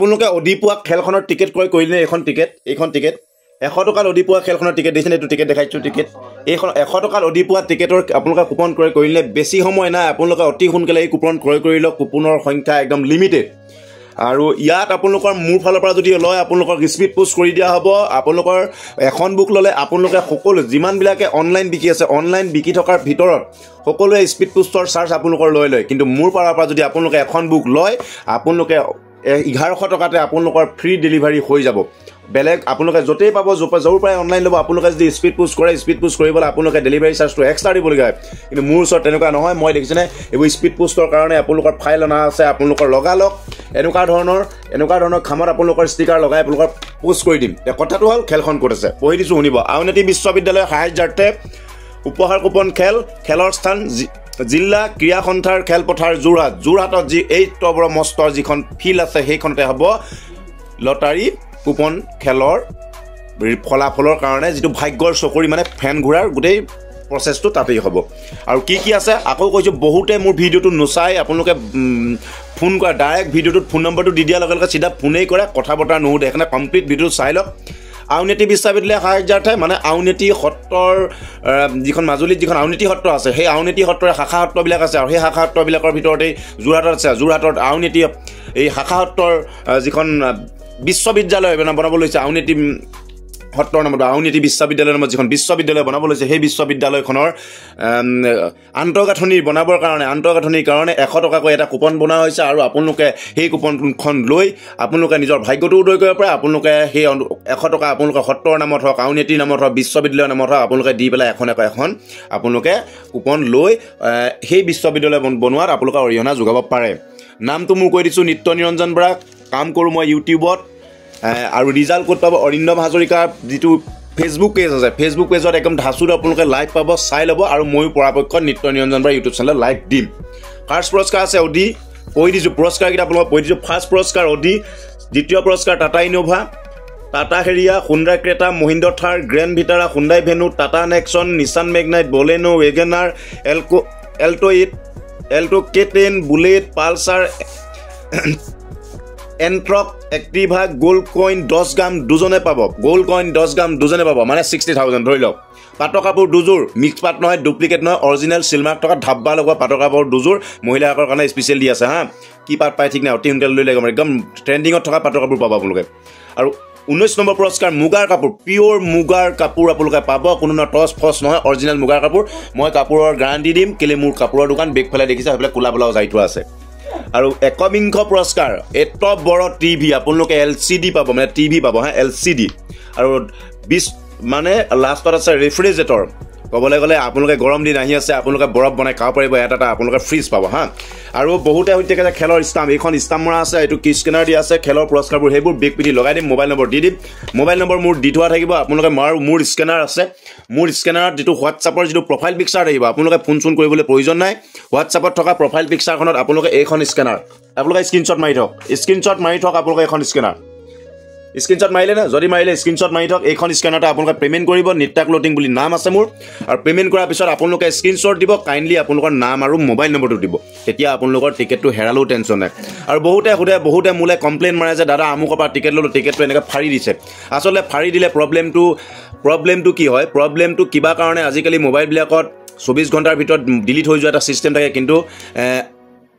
আপোনালোকে অধিপুৱা খেলখনৰ টিকেট ক্ৰয় কৰিলে এইখন টিকেট 100 টকাৰ অধিপুৱা খেলখনৰ টিকেট দিছেনে এইটো টিকেট দেখাইছোঁ টিকেট এইখন 100 টকাৰ অধিপুৱা টিকেটৰ আপোনালোকে কুপন ক্ৰয় কৰিলে বেছি সময় নাই আপোনালোকে অতি সোনকালে এই কুপন ক্ৰয় কৰি লওক কুপনৰ সংখ্যা একদম লিমিটেড আৰু ইয়াত আপোনালোকৰ মোৰ ফালৰ পৰা যদি লয় আপোনালোকক স্পীড পোষ্ট কৰি দিয়া হ'ব আপোনালোকৰ এখন বুক ল'লে আপোনালোকে সকলো যিমানবিলাকে অনলাইন বিকি আছে অনলাইন বিকি থকাৰ ভিতৰত সকলোৱে স্পীড পোষ্টৰ চাৰ্জ আপোনালোকৰ লয় কিন্তু মোৰ ফালৰ পৰা যদি আপোনালোকে এখন বুক লয় আপোনালোকে 1100 টকাতে আপোনালোকৰ ফ্ৰী ডেলিভাৰী হৈ যাব বেলেগ আপোনালোকে য'তেই পাব য'ৰ পৰাই অনলাইন ল'ব আপোনালোকে যদি স্পীড পোষ্ট কৰে স্পীড পোষ্ট কৰিবলৈ আপোনালোকে ডেলিভাৰী চাৰ্জটো এক্সট্ৰা দিবলগীয়া হয় কিন্তু মোৰ ওচৰত তেনেকুৱা নহয় মই দেখিছেনে এইবোৰ স্পীড পোষ্টৰ কাৰণে আপোনালোকৰ ফাইল অনা আছে আপোনালোকৰ লগালক এনেকুৱা ধৰণৰ খামত আপোনালোকৰ ষ্টিকাৰ লগাই আপোনালোকৰ পোষ্ট কৰি দিম কথাটো হ'ল খেলখন ক'ত আছে পঢ়ি দিছোঁ শুনিব আউনীআটী বিশ্ববিদ্যালয়ৰ সাহায্যাৰ্থে উপহাৰ কুপন খেলৰ স্থান জিলা ক্ৰীড়া সন্থাৰ খেলপথাৰ যোৰহাটত যি 8 অক্টোবৰ মষ্টৰ যিখন ফিল্ড আছে সেইখনতে হ'ব লটাৰী কুপন খেলৰ ফলাফলৰ কাৰণে যিটো ভাগ্যৰ চকৰি মানে ফেন ঘূৰাৰ গোটেই প্ৰচেছটো তাতেই হ'ব আৰু কি আছে আকৌ কৈছোঁ বহুতে মোৰ ভিডিঅ'টো নোচাই আপোনালোকে ফোন কৰা ডাইৰেক্ট ভিডিঅ'টোত ফোন নম্বৰটো দি দিয়াৰ লগে লগে চিধা ফোনেই কৰে কথা বতৰা নুসুধে সেইকাৰণে কমপ্লিট ভিডিঅ'টো চাই লওক আউনীআটী বিশ্ববিদ্যালয় সাহায্যাৰ্থে মানে আউনীআটী সত্ৰৰ যিখন মাজুলীত যিখন আউনীআটী সত্ৰ আছে সেই আউনীআটী সত্ৰৰ শাখা সত্ৰবিলাক আছে আৰু সেই শাখা সত্ৰবিলাকৰ ভিতৰতেই যোৰহাটত আছে যোৰহাটত আউনীআটী এই শাখা সত্ৰৰ যিখন বিশ্ববিদ্যালয় বনাব লৈছে আউনীআটী সত্ৰৰ নামত আউনীআটী বিশ্ববিদ্যালয়ৰ নামত যিখন বিশ্ববিদ্যালয় বনাব লৈছে সেই বিশ্ববিদ্যালয়খনৰ আন্তঃগাঁথনি বনাবৰ কাৰণে আন্তঃগাঁথনিৰ কাৰণে 100 টকাকৈ এটা কুপন বনোৱা হৈছে আৰু আপোনালোকে সেই কুপনখন লৈ আপোনালোকে নিজৰ ভাগ্যটো উদয় কৰিব পাৰে আপোনালোকে সেই 100 টকা আপোনালোকে সত্ৰৰ নামত হওক আউনীআটীৰ নামত হওক বিশ্ববিদ্যালয়ৰ নামত হওক আপোনালোকে দি পেলাই এখন আপোনালোকে কুপন লৈ সেই বিশ্ববিদ্যালয় বনোৱাত আপোনালোকে অৰিহণা যোগাব পাৰে নামটো মই কৈ দিছোঁ নিত্য নিৰঞ্জন বৰা কাম কৰোঁ মই ইউটিউবত আৰু ৰিজাল্ট ক'ত পাব অৰিন্দম হাজৰিকাৰ যিটো ফেচবুক পেজ আছে ফেচবুক পেজত একদম ধাচুত আপোনালোকে লাইভ পাব চাই ল'ব আৰু ময়ো পৰাপক্ষত নিত্য নিৰঞ্জন বৰা ইউটিউব চেনেলত লাইভ দিম ফাৰ্ষ্ট পুৰস্কাৰ আছে অডি কৈ দিছোঁ পুৰস্কাৰকেইটা আপোনালোকক কৈ দিছোঁ ফাৰ্ষ্ট পুৰস্কাৰ অডি দ্বিতীয় পুৰস্কাৰ Tata Innova Tata Harrier Hyundai Creta Mahindra Thar Grand Vitara Hyundai Venue Tata Nexon Nissan Magnite Baleno WagonR Alto K10 Bullet Pulsar Ntorq Activa gold coin 10 gram দুজনে পাব গোল্ড কইন 10 গ্ৰাম দুজনে পাব মানে 60,000 ধৰি লওক পাটৰ কাপোৰ দুযোৰ মিক্স পাট নহয় ডুপ্লিকেট নহয় অৰিজিনেল চিলমাৰ্ক থকা ধাব্বা লগোৱা পাটৰ কাপোৰ দুযোৰ মহিলাসকলৰ কাৰণে স্পেচিয়েল দি আছে হা কি পাট পাই ঠিক নাই অতি সোনকালে লৈ লাগিব একদম ট্ৰেণ্ডিঙত থকা পাটৰ কাপোৰ পাব আপোনালোকে আৰু 19 নম্বৰ পুৰস্কাৰ মুগাৰ কাপোৰ পিয়ৰ মুগাৰ কাপোৰ আপোনালোকে পাব কোনো টচ ফচ নহয় অৰিজিনেল মুগাৰ কাপোৰ মই কাপোৰৰ গ্যাৰাণ্টি দিম কেলে মোৰ কাপোৰৰ দোকান বেগফালে দেখিছে সেইফালে কোলা বোলাও যাই থোৱা আছে আৰু 21 পুৰস্কাৰ এত বড় টিভি আপোনালোকে LCD পাব মানে টিভি পাব হা LCD আৰু 20 মানে লাষ্টত আছে ৰেফ্ৰিজাৰেটৰ ক'বলৈ গ'লে আপোনালোকে গৰম দিন আহি আছে আপোনালোকে বৰফ বনাই খাব পাৰিব এটা আপোনালোকে ফ্ৰিজ পাব হা আৰু বহুতে সৈতে খেলৰ ষ্টাম্প এইখন ষ্টাম্প মৰা আছে এইটো কি স্কেনাৰ দি আছে খেলৰ পুৰস্কাৰবোৰ সেইবোৰ বেগ পিঠি লগাই দিম মোবাইল নম্বৰ দি দিম মোবাইল নম্বৰ মোৰ দি থোৱা থাকিব আপোনালোকে মোৰ স্কেনাৰ আছে মোৰ স্কেনাৰত যিটো হোৱাটছআপৰ যিটো প্ৰফাইল পিকচাৰ আহিব আপোনালোকে ফোন কৰিবলৈ প্ৰয়োজন নাই হোৱাটছআপত থকা প্ৰফাইল পিকচাৰখনত আপোনালোকে এইখন স্কেনাৰ আপোনালোকে স্ক্ৰীনশ্বট মাৰি থওক আপোনালোকে এখন স্ক্ৰীনশ্বট মাৰিলে না যদি মাৰিলে স্ক্ৰীনশ্বট মাৰি থওক এইখন স্কেনাৰতে আপোনালোকে পে'মেণ্ট কৰিব নিত্যা ক্লথিং বুলি নাম আছে মোৰ আৰু পে'মেণ্ট কৰাৰ পিছত আপোনালোকে স্ক্ৰীনশ্বট দিব কাইণ্ডলি আপোনালোকৰ নাম আৰু মোবাইল নম্বৰটো দিব তেতিয়া আপোনালোকৰ টিকেটটো হেৰালেও টেনশ্যন নাই আৰু বহুতে মোলৈ কমপ্লেইন মাৰে যে দাদা আমুকৰ পৰা টিকেট ল'লোঁ টিকেটটো এনেকৈ ফাৰি দিছে আচলতে ফাৰি দিলে প্ৰব্লেমটো কি হয় প্ৰব্লেমটো কিবা কাৰণে আজিকালি মোবাইলবিলাকত 24 ঘণ্টাৰ ভিতৰত ডিলিট হৈ যোৱা এটা ছিষ্টেম থাকে কিন্তু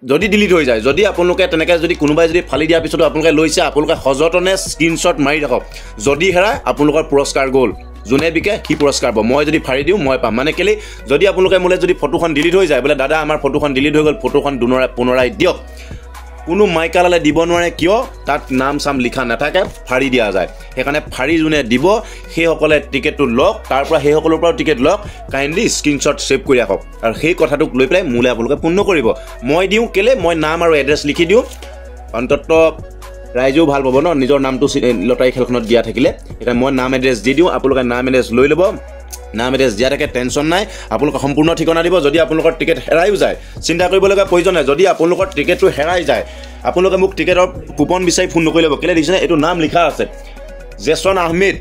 যদি ডিলিট হৈ যায় যদি আপোনালোকে তেনেকৈ যদি কোনোবাই যদি ফালি দিয়াৰ পিছতো আপোনালোকে লৈছে আপোনালোকে সযতনে স্ক্ৰীনশ্বট মাৰি ৰাখক যদি হেৰাই আপোনালোকৰ পুৰস্কাৰ গ'ল যোনে বিকে সি পুৰস্কাৰ পাব মই যদি ফাৰি দিওঁ মই পাম মানে কেলে যদি আপোনালোকে মোলৈ যদি ফটোখন ডিলিট হৈ যায় বোলে দাদা আমাৰ ফটোখন ডিলিট হৈ গ'ল ফটোখন পুনৰাই দিয়ক কোনো মাইকালালে দিব নোৱাৰে কিয় তাত নাম চাম লিখা নাথাকে ফাৰি দিয়া যায় সেইকাৰণে ফাৰি যোনে দিব সেইসকলে টিকেটটো লওক তাৰ পৰা সেইসকলৰ পৰাও টিকেট লওক কাইণ্ডলি স্ক্ৰীনশ্বট ছেভ কৰি ৰাখক আৰু সেই কথাটোক লৈ পেলাই মোলৈ আপোনালোকে ফোন নকৰিব মই দিওঁ কেলে মই নাম আৰু এড্ৰেছ লিখি দিওঁ অন্তত ৰাইজেও ভাল পাব ন নিজৰ নামটো লটাৰী খেলখনত দিয়া থাকিলে সেইকাৰণে মই নাম এড্ৰেছ দি দিওঁ আপোনালোকে নাম এড্ৰেছ লৈ ল'ব নাম এড্ৰেছ দিয়া থাকে টেনশ্যন নাই আপোনালোকে সম্পূৰ্ণ ঠিকনা দিব যদি আপোনালোকৰ টিকেট হেৰাইও যায় চিন্তা কৰিবলগীয়া প্ৰয়োজন নাই যদি আপোনালোকৰ টিকেটটো হেৰাই যায় আপোনালোকে মোক টিকেটৰ কুপন বিচাৰি ফোন নকৰি ল'ব কেলৈ দেখিছেনে এইটো নাম লিখা আছে জেছন আহমেদ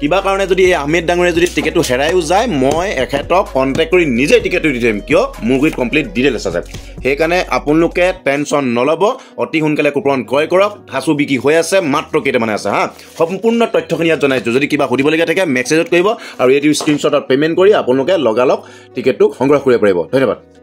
কিবা কাৰণে যদি এই আহমেদ ডাঙৰীয়ে যদি টিকেটটো হেৰাইও যায় মই এখেতক কণ্টেক্ট কৰি নিজেই টিকেটটো দি দিম কিয় মোৰ গুৰিত কমপ্লিট ডিটেইলছ আছে সেইকাৰণে আপোনালোকে টেনশ্যন নল'ব অতি সোনকালে কুপন ক্ৰয় কৰক ধাচু বিক্ৰী হৈ আছে মাত্ৰ কেইটামানে আছে হা সম্পূৰ্ণ তথ্যখিনি ইয়াত জনাইছোঁ যদি কিবা সুধিবলগীয়া থাকে মেছেজত কৰিব আৰু এইটো স্ক্ৰীনশ্বটত পে'মেণ্ট কৰি আপোনালোকে লগালগ টিকেটটো সংগ্ৰহ কৰিব পাৰিব ধন্যবাদ